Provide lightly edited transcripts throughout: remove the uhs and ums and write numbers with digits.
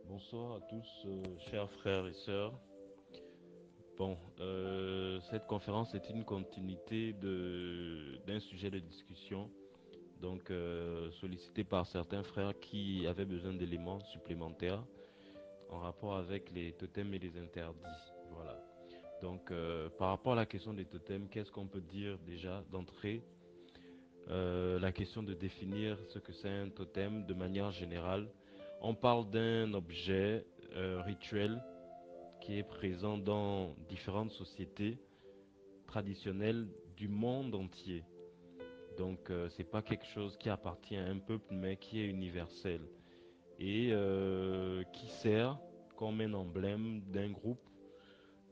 Bonsoir à tous, chers frères et sœurs. Cette conférence est une continuité d'un sujet de discussion, sollicité par certains frères qui avaient besoin d'éléments supplémentaires en rapport avec les totems et les interdits. Voilà. Par rapport à la question des totems, qu'est-ce qu'on peut dire déjà d'entrée? La question de définir ce que c'est un totem de manière générale. On parle d'un objet rituel qui est présent dans différentes sociétés traditionnelles du monde entier. C'est pas quelque chose qui appartient à un peuple, mais qui est universel et qui sert comme un emblème d'un groupe,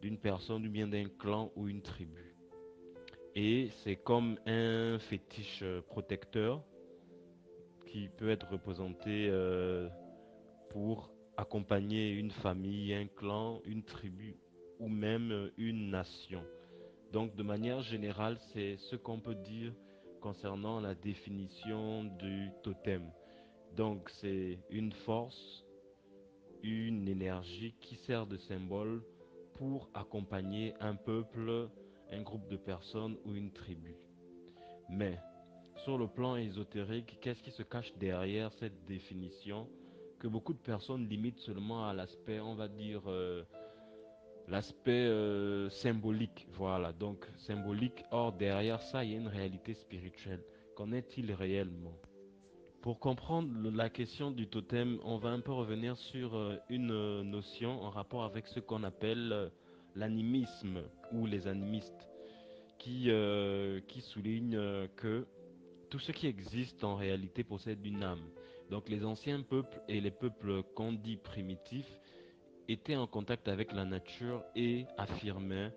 d'une personne ou bien d'un clan ou une tribu. Et c'est comme un fétiche protecteur qui peut être représenté pour accompagner une famille, un clan, une tribu ou même une nation. Donc, de manière générale, c'est ce qu'on peut dire concernant la définition du totem. Donc, c'est une force, une énergie qui sert de symbole pour accompagner un peuple, un groupe de personnes ou une tribu. Mais, sur le plan ésotérique, qu'est-ce qui se cache derrière cette définition que beaucoup de personnes limitent seulement à l'aspect, on va dire, l'aspect symbolique, voilà, donc symbolique. Or, derrière ça, il y a une réalité spirituelle. Qu'en est-il réellement? Pour comprendre la question du totem, on va un peu revenir sur une notion en rapport avec ce qu'on appelle l'animisme ou les animistes, qui soulignent que tout ce qui existe en réalité possède une âme. Donc les anciens peuples et les peuples qu'on dit primitifs était en contact avec la nature et affirme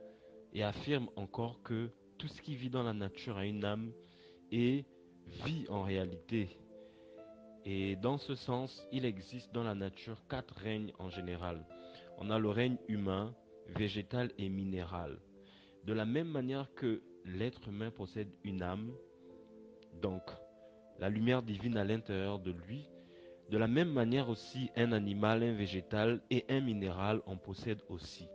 encore que tout ce qui vit dans la nature a une âme et vit en réalité. Et dans ce sens, il existe dans la nature quatre règnes en général. On a le règne humain, végétal et minéral. De la même manière que l'être humain possède une âme, donc la lumière divine à l'intérieur de lui, de la même manière aussi un animal, un végétal et un minéral en possèdent aussi.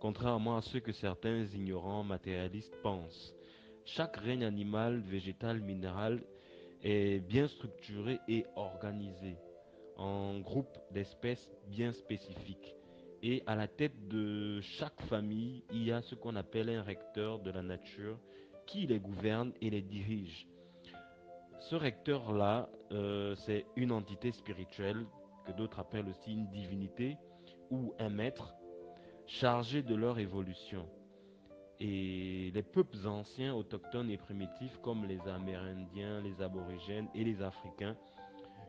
Contrairement à ce que certains ignorants matérialistes pensent. Chaque règne animal, végétal, minéral est bien structuré et organisé en groupes d'espèces bien spécifiques. Et à la tête de chaque famille, il y a ce qu'on appelle un recteur de la nature qui les gouverne et les dirige. Ce recteur-là, c'est une entité spirituelle que d'autres appellent aussi une divinité ou un maître chargé de leur évolution. Et les peuples anciens, autochtones et primitifs comme les Amérindiens, les Aborigènes et les Africains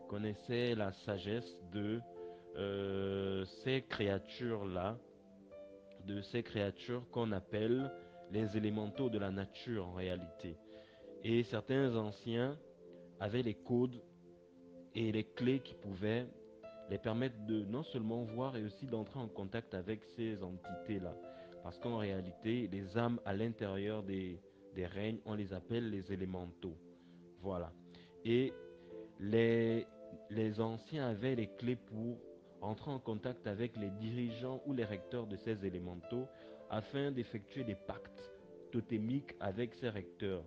connaissaient la sagesse de ces créatures-là, de ces créatures qu'on appelle les élémentaux de la nature en réalité. Et certains anciens avaient les codes et les clés qui pouvaient les permettre de non seulement voir et aussi d'entrer en contact avec ces entités-là. Parce qu'en réalité, les âmes à l'intérieur des règnes, on les appelle les élémentaux. Voilà. Et les, les anciens avaient les clés pour entrer en contact avec les dirigeants ou les recteurs de ces élémentaux afin d'effectuer des pactes totémiques avec ces recteurs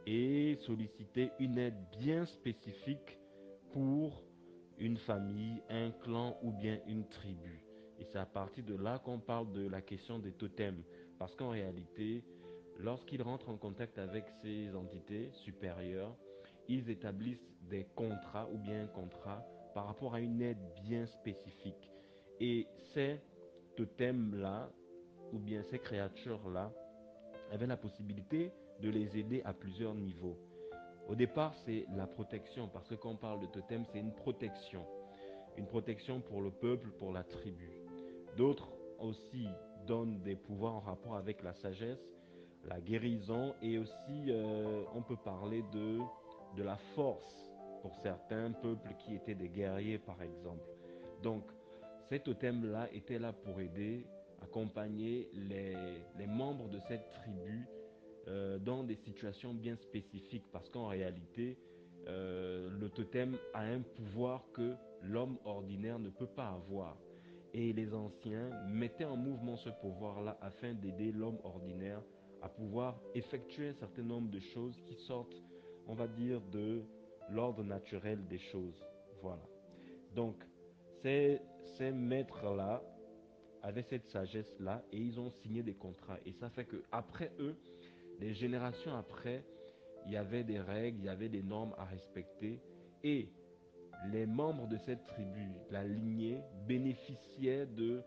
et solliciter une aide bien spécifique pour une famille, un clan ou bien une tribu. Et c'est à partir de là qu'on parle de la question des totems. Parce qu'en réalité, lorsqu'ils rentrent en contact avec ces entités supérieures, ils établissent des contrats ou bien un contrat par rapport à une aide bien spécifique. Et ces totems-là, ou bien ces créatures-là, avaient la possibilité de les aider à plusieurs niveaux. Au départ, c'est la protection, parce que quand on parle de totem, c'est une protection. Une protection pour le peuple, pour la tribu. D'autres aussi donnent des pouvoirs en rapport avec la sagesse, la guérison et aussi on peut parler de la force pour certains peuples qui étaient des guerriers par exemple. Donc ces totems-là étaient là pour aider, accompagner les membres de cette tribu dans des situations bien spécifiques parce qu'en réalité, le totem a un pouvoir que l'homme ordinaire ne peut pas avoir. Et les anciens mettaient en mouvement ce pouvoir-là afin d'aider l'homme ordinaire à pouvoir effectuer un certain nombre de choses qui sortent, on va dire, de l'ordre naturel des choses. Voilà. Donc, ces maîtres-là avaient cette sagesse-là et ils ont signé des contrats. Et ça fait que après eux, les générations après, il y avait des règles, il y avait des normes à respecter. Et les membres de cette tribu, la lignée, bénéficiaient de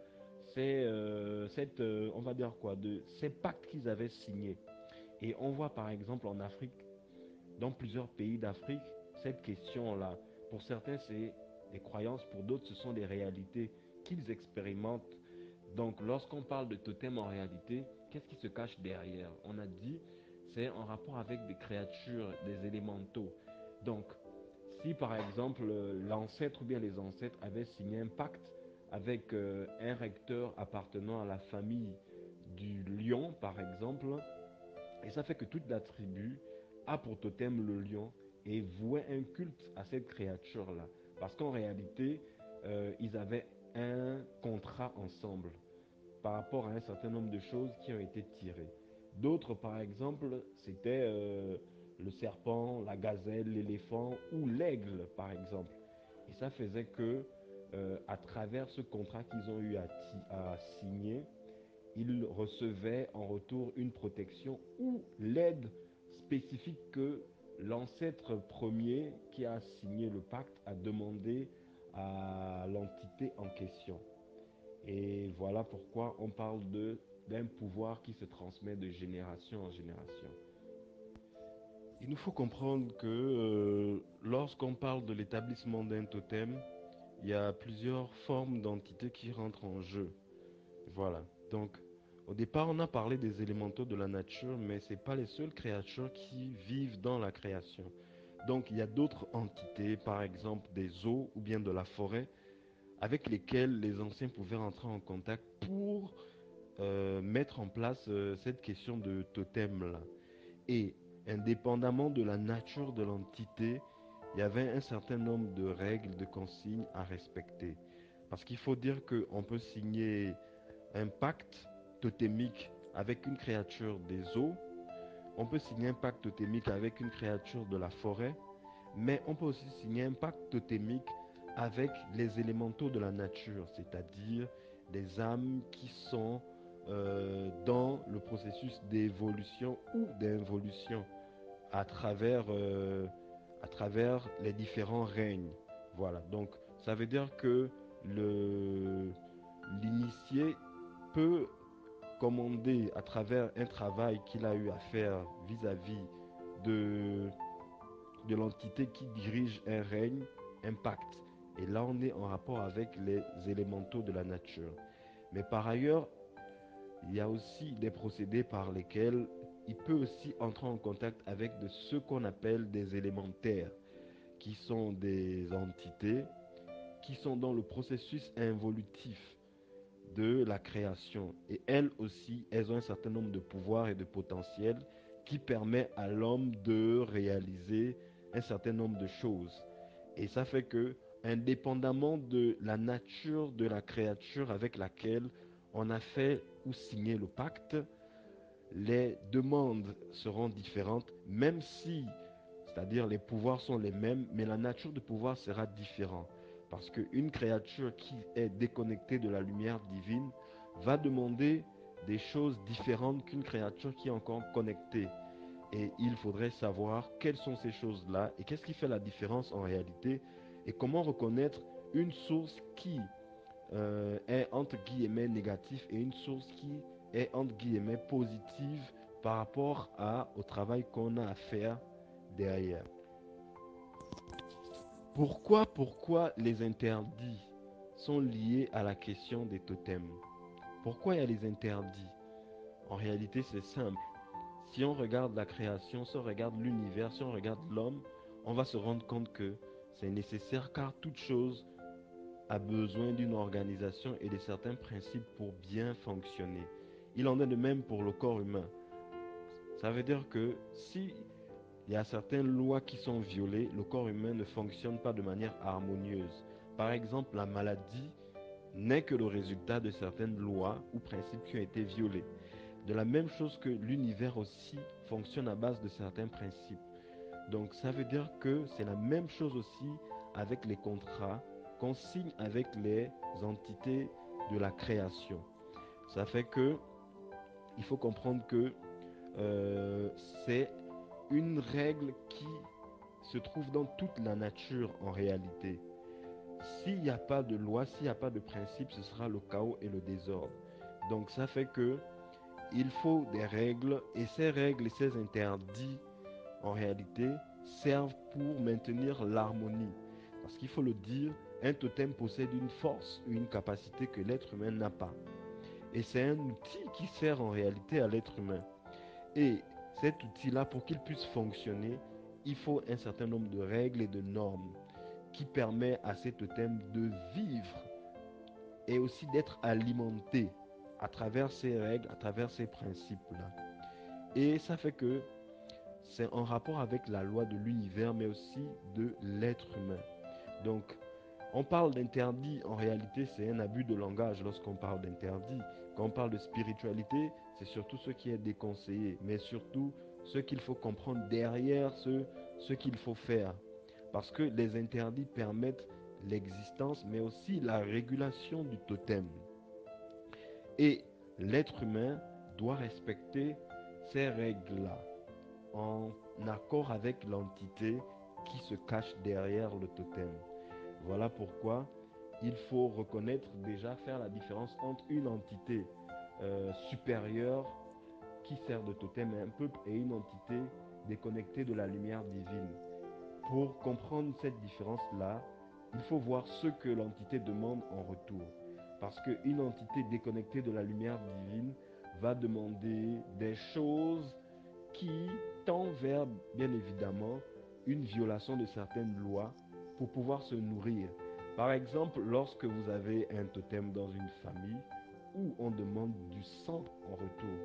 on va dire quoi, de ces pactes qu'ils avaient signés. Et on voit par exemple en Afrique, dans plusieurs pays d'Afrique, cette question-là, pour certains c'est des croyances, pour d'autres ce sont des réalités qu'ils expérimentent. Donc lorsqu'on parle de totem en réalité, qu'est-ce qui se cache derrière? On a dit, c'est en rapport avec des créatures, des élémentaux. Donc si par exemple l'ancêtre ou bien les ancêtres avaient signé un pacte avec un recteur appartenant à la famille du lion par exemple, et ça fait que toute la tribu a pour totem le lion et vouait un culte à cette créature-là. Parce qu'en réalité, ils avaient un contrat ensemble par rapport à un certain nombre de choses qui ont été tirées. D'autres, par exemple, c'était le serpent, la gazelle, l'éléphant ou l'aigle, par exemple. Et ça faisait que, à travers ce contrat qu'ils ont eu à signer, ils recevaient en retour une protection ou l'aide spécifique que l'ancêtre premier qui a signé le pacte a demandé à l'entité en question. Et voilà pourquoi on parle d'un pouvoir qui se transmet de génération en génération. Il nous faut comprendre que lorsqu'on parle de l'établissement d'un totem, il y a plusieurs formes d'entités qui rentrent en jeu. Voilà. Donc, au départ, on a parlé des élémentaux de la nature, mais ce n'est pas les seules créatures qui vivent dans la création. Donc, il y a d'autres entités, par exemple des eaux ou bien de la forêt, avec lesquelles les anciens pouvaient rentrer en contact pour mettre en place cette question de totem-là. Et indépendamment de la nature de l'entité, il y avait un certain nombre de règles, de consignes à respecter. Parce qu'il faut dire qu'on peut signer un pacte totémique avec une créature des eaux, on peut signer un pacte totémique avec une créature de la forêt, mais on peut aussi signer un pacte totémique avec les élémentaux de la nature, c'est-à-dire des âmes qui sont dans le processus d'évolution ou d'involution à travers les différents règnes. Voilà, donc ça veut dire que l'initié peut commander à travers un travail qu'il a eu à faire vis-à-vis de, de l'entité qui dirige un règne, un pacte. Et là, on est en rapport avec les élémentaux de la nature. Mais par ailleurs, il y a aussi des procédés par lesquels il peut aussi entrer en contact avec de ce qu'on appelle des élémentaires, qui sont des entités qui sont dans le processus involutif de la création. Et elles aussi, elles ont un certain nombre de pouvoirs et de potentiels qui permet à l'homme de réaliser un certain nombre de choses. Et ça fait que, indépendamment de la nature de la créature avec laquelle on a fait ou signé le pacte, les demandes seront différentes, même si, c'est-à-dire les pouvoirs sont les mêmes, mais la nature du pouvoir sera différente. Parce qu'une créature qui est déconnectée de la lumière divine va demander des choses différentes qu'une créature qui est encore connectée. Et il faudrait savoir quelles sont ces choses-là et qu'est-ce qui fait la différence en réalité et comment reconnaître une source qui est entre guillemets négative et une source qui est entre guillemets positive par rapport au travail qu'on a à faire derrière. Pourquoi les interdits sont liés à la question des totems? Pourquoi il y a les interdits? En réalité, c'est simple. Si on regarde la création, si on regarde l'univers, si on regarde l'homme, on va se rendre compte que c'est nécessaire car toute chose a besoin d'une organisation et de certains principes pour bien fonctionner. Il en est de même pour le corps humain. Ça veut dire que si il y a certaines lois qui sont violées, le corps humain ne fonctionne pas de manière harmonieuse. Par exemple, la maladie n'est que le résultat de certaines lois ou principes qui ont été violés. De la même chose que l'univers aussi fonctionne à base de certains principes. Donc ça veut dire que c'est la même chose aussi avec les contrats qu'on signe avec les entités de la création. Ça fait que il faut comprendre que euh, c'est une règle qui se trouve dans toute la nature en réalité. S'il n'y a pas de loi, s'il n'y a pas de principe, ce sera le chaos et le désordre. Donc ça fait que il faut des règles et ces règles et ces interdits en réalité servent pour maintenir l'harmonie. Parce qu'il faut le dire, un totem possède une force ou une capacité que l'être humain n'a pas. Et c'est un outil qui sert en réalité à l'être humain. Et cet outil-là, pour qu'il puisse fonctionner, il faut un certain nombre de règles et de normes qui permettent à cet totem de vivre et aussi d'être alimenté à travers ces règles, à travers ces principes-là. Et ça fait que c'est en rapport avec la loi de l'univers, mais aussi de l'être humain. Donc, on parle d'interdit, en réalité, c'est un abus de langage lorsqu'on parle d'interdit. Quand on parle de spiritualité, c'est surtout ce qui est déconseillé, mais surtout ce qu'il faut comprendre derrière ce qu'il faut faire. Parce que les interdits permettent l'existence, mais aussi la régulation du totem. Et l'être humain doit respecter ces règles-là en accord avec l'entité qui se cache derrière le totem. Voilà pourquoi il faut reconnaître déjà, faire la différence entre une entité supérieure qui sert de totem à un peuple et une entité déconnectée de la lumière divine. Pour comprendre cette différence-là, il faut voir ce que l'entité demande en retour. Parce qu'une entité déconnectée de la lumière divine va demander des choses qui tend vers, bien évidemment, une violation de certaines lois pour pouvoir se nourrir. Par exemple, lorsque vous avez un totem dans une famille où on demande du sang en retour,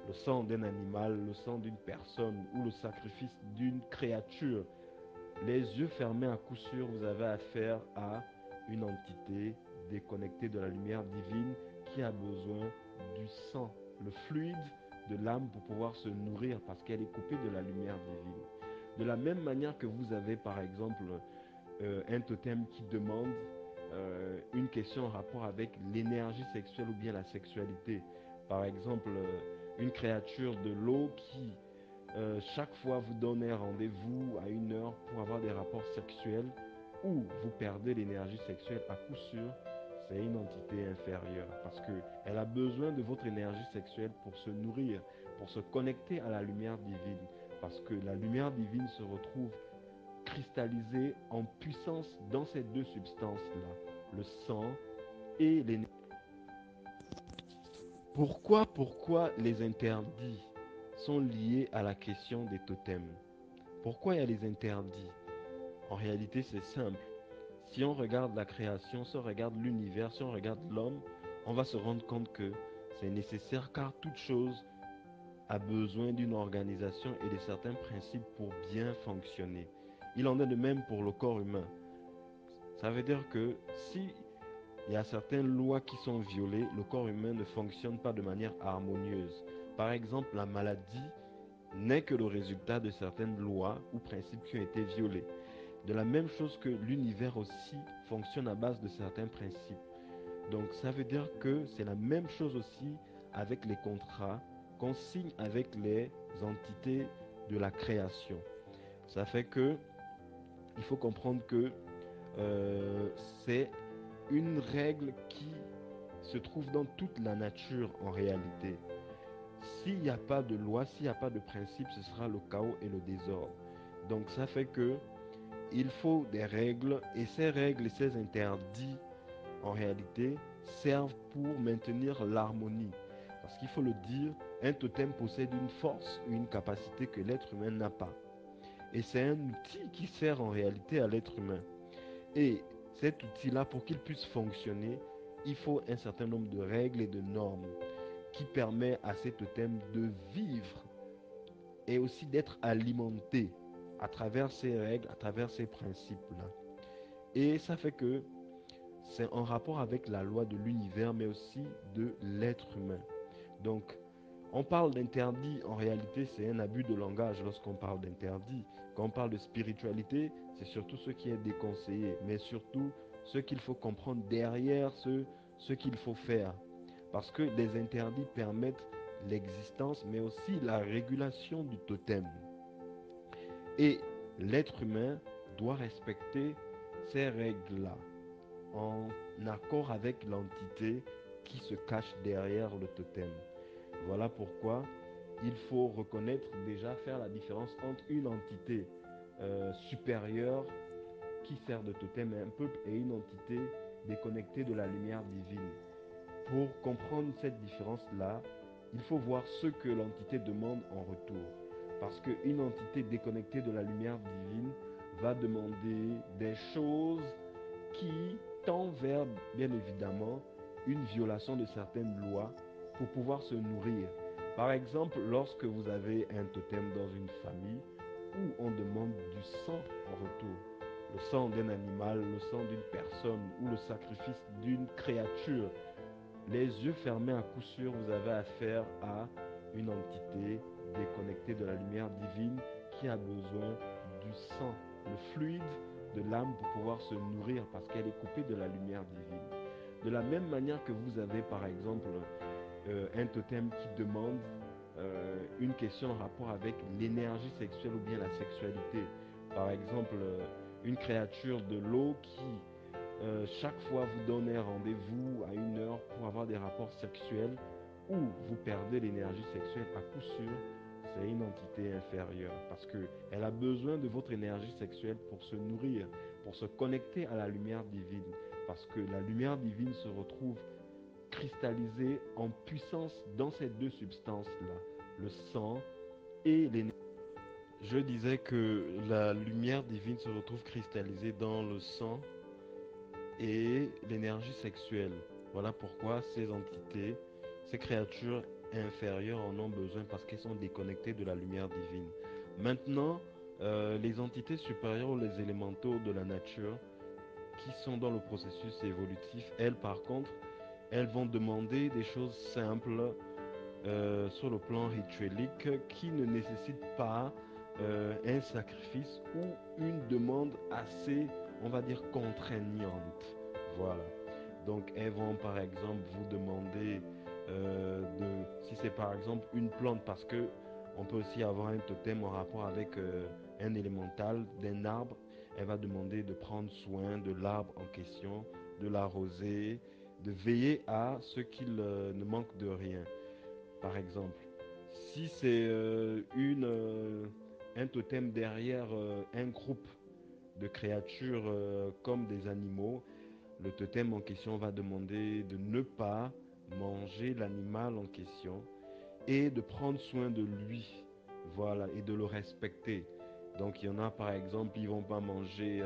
le sang d'un animal, le sang d'une personne ou le sacrifice d'une créature, les yeux fermés à coup sûr, vous avez affaire à une entité déconnectée de la lumière divine qui a besoin du sang, le fluide de l'âme pour pouvoir se nourrir parce qu'elle est coupée de la lumière divine. De la même manière que vous avez par exemple un totem qui demande une question en rapport avec l'énergie sexuelle ou bien la sexualité. Par exemple, une créature de l'eau qui chaque fois vous donne un rendez-vous à une heure pour avoir des rapports sexuels ou vous perdez l'énergie sexuelle, à coup sûr, c'est une entité inférieure parce qu'elle a besoin de votre énergie sexuelle pour se nourrir, pour se connecter à la lumière divine. Parce que la lumière divine se retrouve cristallisée en puissance dans ces deux substances-là, le sang et l'énergie. Pourquoi les interdits sont liés à la question des totems? Pourquoi il y a les interdits? En réalité, c'est simple. Si on regarde la création, si on regarde l'univers, si on regarde l'homme, on va se rendre compte que c'est nécessaire car toute chose a besoin d'une organisation et de certains principes pour bien fonctionner. Il en est de même pour le corps humain. Ça veut dire que si il y a certaines lois qui sont violées, le corps humain ne fonctionne pas de manière harmonieuse. Par exemple, la maladie n'est que le résultat de certaines lois ou principes qui ont été violés. De la même chose que l'univers aussi fonctionne à base de certains principes. Donc ça veut dire que c'est la même chose aussi avec les contrats qu'on signe avec les entités de la création. Ça fait que il faut comprendre que euh, c'est une règle qui se trouve dans toute la nature en réalité. S'il n'y a pas de loi, s'il n'y a pas de principe, ce sera le chaos et le désordre. Donc ça fait que il faut des règles et ces règles et ces interdits en réalité servent pour maintenir l'harmonie. Parce qu'il faut le dire, un totem possède une force ou une capacité que l'être humain n'a pas. Et c'est un outil qui sert en réalité à l'être humain. Et cet outil-là, pour qu'il puisse fonctionner, il faut un certain nombre de règles et de normes qui permettent à cet totem de vivre et aussi d'être alimenté à travers ces règles, à travers ces principes-là. Et ça fait que c'est en rapport avec la loi de l'univers, mais aussi de l'être humain. Donc, on parle d'interdit, en réalité, c'est un abus de langage lorsqu'on parle d'interdit. Quand on parle de spiritualité, c'est surtout ce qui est déconseillé, mais surtout ce qu'il faut comprendre derrière ce qu'il faut faire. Parce que les interdits permettent l'existence, mais aussi la régulation du totem. Et l'être humain doit respecter ces règles-là en accord avec l'entité qui se cache derrière le totem. Voilà pourquoi il faut reconnaître, déjà faire la différence entre une entité supérieure qui sert de totem à un peuple et une entité déconnectée de la lumière divine. Pour comprendre cette différence-là, il faut voir ce que l'entité demande en retour. Parce qu'une entité déconnectée de la lumière divine va demander des choses qui tendent vers, bien évidemment, une violation de certaines lois pour pouvoir se nourrir. Par exemple, lorsque vous avez un totem dans une famille où on demande du sang en retour, le sang d'un animal, le sang d'une personne ou le sacrifice d'une créature, les yeux fermés à coup sûr, vous avez affaire à une entité déconnectée de la lumière divine qui a besoin du sang, le fluide de l'âme pour pouvoir se nourrir parce qu'elle est coupée de la lumière divine. De la même manière que vous avez par exemple un totem qui demande une question en rapport avec l'énergie sexuelle ou bien la sexualité. Par exemple, une créature de l'eau qui chaque fois vous donne un rendez-vous à une heure pour avoir des rapports sexuels ou vous perdez l'énergie sexuelle, à coup sûr, c'est une entité inférieure parce qu'elle a besoin de votre énergie sexuelle pour se nourrir, pour se connecter à la lumière divine. Parce que la lumière divine se retrouve cristallisée en puissance dans ces deux substances-là, le sang et l'énergie. Je disais que la lumière divine se retrouve cristallisée dans le sang et l'énergie sexuelle. Voilà pourquoi ces entités, ces créatures inférieures en ont besoin parce qu'elles sont déconnectées de la lumière divine. Maintenant, les entités supérieures ou les élémentaux de la nature qui sont dans le processus évolutif, elles par contre, elles vont demander des choses simples sur le plan rituelique qui ne nécessitent pas un sacrifice ou une demande assez, on va dire, contraignante. Voilà. Donc elles vont par exemple vous demander si c'est par exemple une plante, parce que on peut aussi avoir un totem en rapport avec un élémental d'un arbre. Elle va demander de prendre soin de l'arbre en question, de l'arroser, de veiller à ce qu'il ne manque de rien. Par exemple, si c'est un totem derrière un groupe de créatures comme des animaux, le totem en question va demander de ne pas manger l'animal en question et de prendre soin de lui, voilà, et de le respecter. Donc il y en a par exemple, ils vont pas manger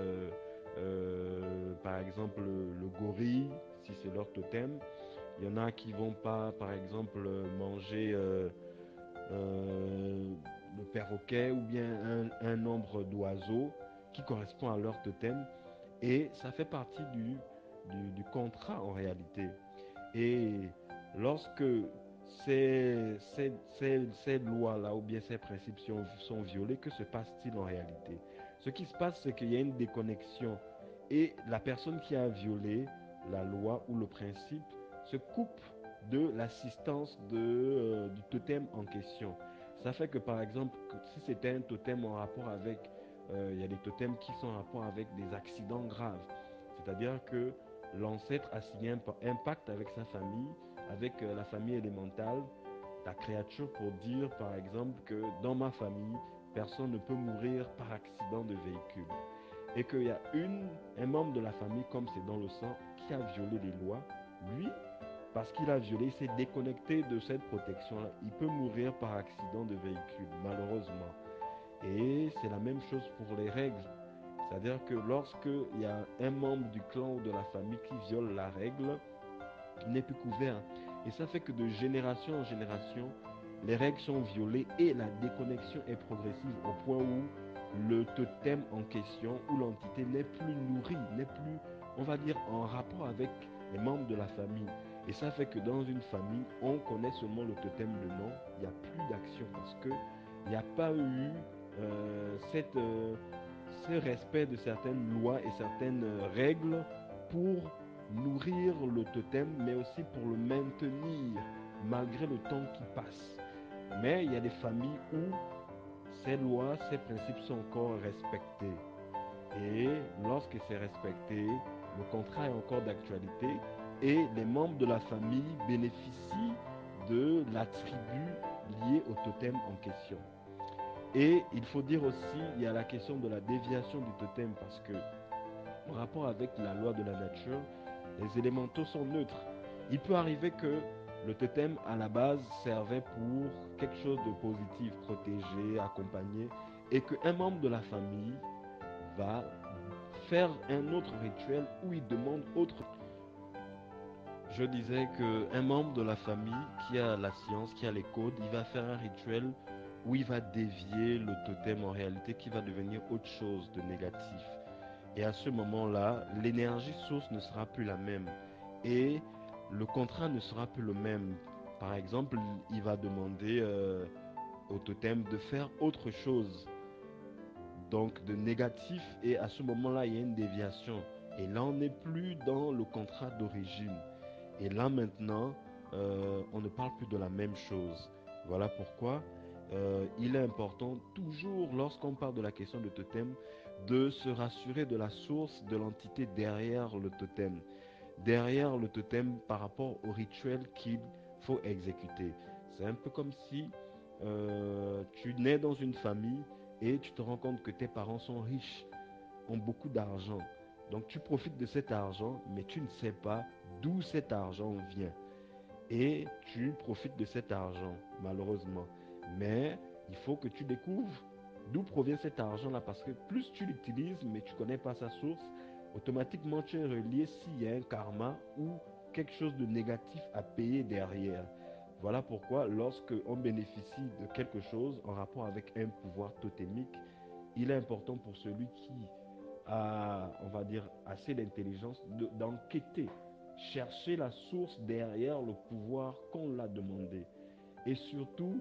par exemple le gorille si c'est leur totem. Il y en a qui vont pas par exemple manger le perroquet ou bien un nombre d'oiseaux qui correspond à leur totem. Et ça fait partie du contrat en réalité. Et lorsque ces lois-là ou bien ces principes sont violés, que se passe-t-il en réalité? Ce qui se passe, c'est qu'il y a une déconnexion et la personne qui a violé la loi ou le principe se coupe de l'assistance du totem en question. Ça fait que par exemple, si c'était un totem en rapport avec, il y a des totems qui sont en rapport avec des accidents graves. C'est-à-dire que l'ancêtre a signé un pacte avec sa famille, avec la famille élémentale, la créature, pour dire par exemple que dans ma famille, personne ne peut mourir par accident de véhicule. Et qu'il y a un membre de la famille, comme c'est dans le sang, qui a violé les lois. Lui, parce qu'il a violé, il s'est déconnecté de cette protection-là. Il peut mourir par accident de véhicule, malheureusement. Et c'est la même chose pour les règles. C'est-à-dire que lorsqu'il y a un membre du clan ou de la famille qui viole la règle, il n'est plus couvert. Et ça fait que de génération en génération, les règles sont violées et la déconnexion est progressive au point où le totem en question ou l'entité n'est plus nourrie, n'est plus, on va dire, en rapport avec les membres de la famille. Et ça fait que dans une famille, on connaît seulement le totem, le nom, il n'y a plus d'action parce que il n'y a pas eu cette, ce respect de certaines lois et certaines règles pour nourrir le totem, mais aussi pour le maintenir malgré le temps qui passe. Mais il y a des familles où ces lois, ces principes sont encore respectés. Et lorsque c'est respecté, le contrat est encore d'actualité et les membres de la famille bénéficient de l'attribut lié au totem en question. Et il faut dire aussi, il y a la question de la déviation du totem parce que en rapport avec la loi de la nature, les élémentaux sont neutres. Il peut arriver que le totem à la base servait pour quelque chose de positif, protéger, accompagner, et qu'un membre de la famille va faire un autre rituel où il demande autre. Je disais qu'un membre de la famille qui a la science, qui a les codes, il va faire un rituel où il va dévier le totem en réalité qui va devenir autre chose de négatif. Et à ce moment-là, l'énergie source ne sera plus la même. Et le contrat ne sera plus le même. Par exemple, il va demander au totem de faire autre chose, donc de négatif. Et à ce moment-là, il y a une déviation. Et là, on n'est plus dans le contrat d'origine. Et là, maintenant, on ne parle plus de la même chose. Voilà pourquoi il est important, toujours lorsqu'on parle de la question de totem, de se rassurer de la source de l'entité derrière le totem. Derrière le totem par rapport au rituel qu'il faut exécuter. C'est un peu comme si tu nais dans une famille et tu te rends compte que tes parents sont riches, ont beaucoup d'argent. Donc tu profites de cet argent, mais tu ne sais pas d'où cet argent vient. Et tu profites de cet argent, malheureusement. Mais il faut que tu découvres d'où provient cet argent-là, parce que plus tu l'utilises, mais tu ne connais pas sa source, automatiquement tu es relié s'il y a un karma ou quelque chose de négatif à payer derrière. Voilà pourquoi lorsque on bénéficie de quelque chose en rapport avec un pouvoir totémique, il est important pour celui qui a, on va dire, assez d'intelligence d'enquêter, chercher la source derrière le pouvoir qu'on l'a demandé. Et surtout,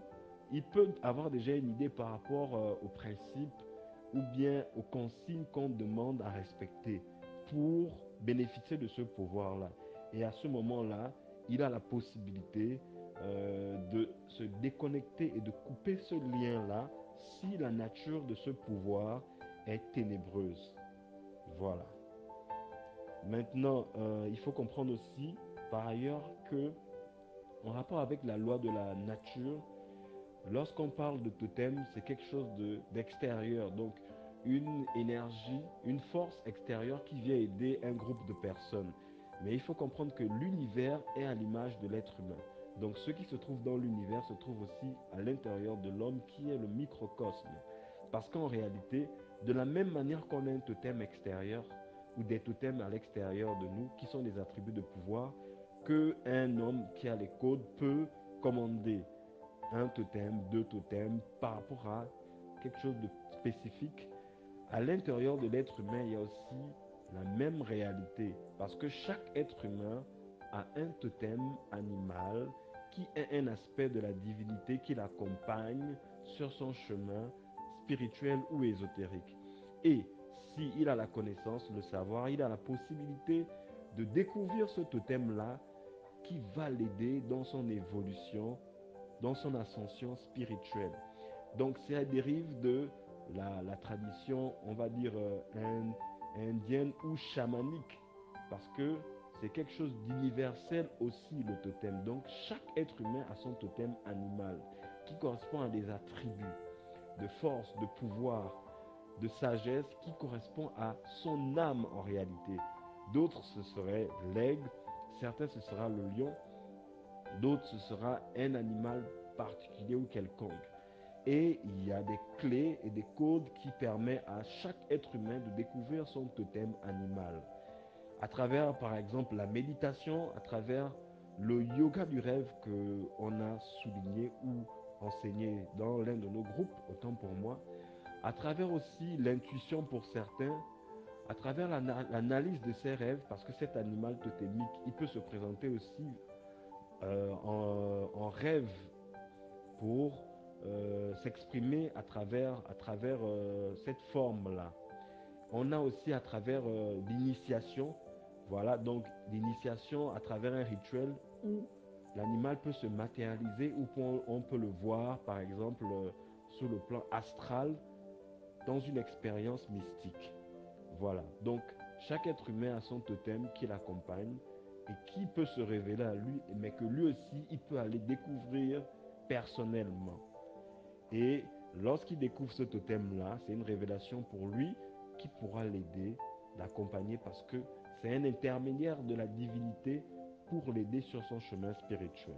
il peut avoir déjà une idée par rapport aux principes ou bien aux consignes qu'on demande à respecter pour bénéficier de ce pouvoir-là. Et à ce moment-là, il a la possibilité de se déconnecter et de couper ce lien-là si la nature de ce pouvoir est ténébreuse. Voilà. Maintenant, il faut comprendre aussi, par ailleurs, que en rapport avec la loi de la nature, lorsqu'on parle de totem, c'est quelque chose d'extérieur. Donc, une énergie, une force extérieure qui vient aider un groupe de personnes. Mais il faut comprendre que l'univers est à l'image de l'être humain. Donc, ce qui se trouve dans l'univers se trouve aussi à l'intérieur de l'homme qui est le microcosme. Parce qu'en réalité, de la même manière qu'on a un totem extérieur ou des totems à l'extérieur de nous qui sont des attributs de pouvoir, qu'un homme qui a les codes peut commander un totem, deux totems par rapport à quelque chose de spécifique. À l'intérieur de l'être humain, il y a aussi la même réalité parce que chaque être humain a un totem animal qui est un aspect de la divinité qui l'accompagne sur son chemin spirituel ou ésotérique. Et s'il a la connaissance, le savoir, il a la possibilité de découvrir ce totem-là qui va l'aider dans son évolution, dans son ascension spirituelle. Donc, ça dérive de la tradition, on va dire, indienne ou chamanique, parce que c'est quelque chose d'universel aussi, le totem. Donc, chaque être humain a son totem animal, qui correspond à des attributs de force, de pouvoir, de sagesse, qui correspond à son âme en réalité. D'autres, ce serait l'aigle, certains, ce sera le lion, d'autres, ce sera un animal particulier ou quelconque. Et il y a des clés et des codes qui permettent à chaque être humain de découvrir son totem animal. À travers, par exemple, la méditation, à travers le yoga du rêve qu'on a souligné ou enseigné dans l'un de nos groupes, autant pour moi, À travers aussi l'intuition pour certains, à travers l'analyse de ses rêves, parce que cet animal totémique, il peut se présenter aussi en rêve pour s'exprimer à travers cette forme-là. On a aussi à travers l'initiation, voilà, donc l'initiation à travers un rituel où l'animal peut se matérialiser, où on peut le voir, par exemple, sur le plan astral, dans une expérience mystique. Voilà, donc chaque être humain a son totem qui l'accompagne et qui peut se révéler à lui, mais que lui aussi, il peut aller découvrir personnellement. Et lorsqu'il découvre ce totem-là, c'est une révélation pour lui qui pourra l'aider, l'accompagner parce que c'est un intermédiaire de la divinité pour l'aider sur son chemin spirituel.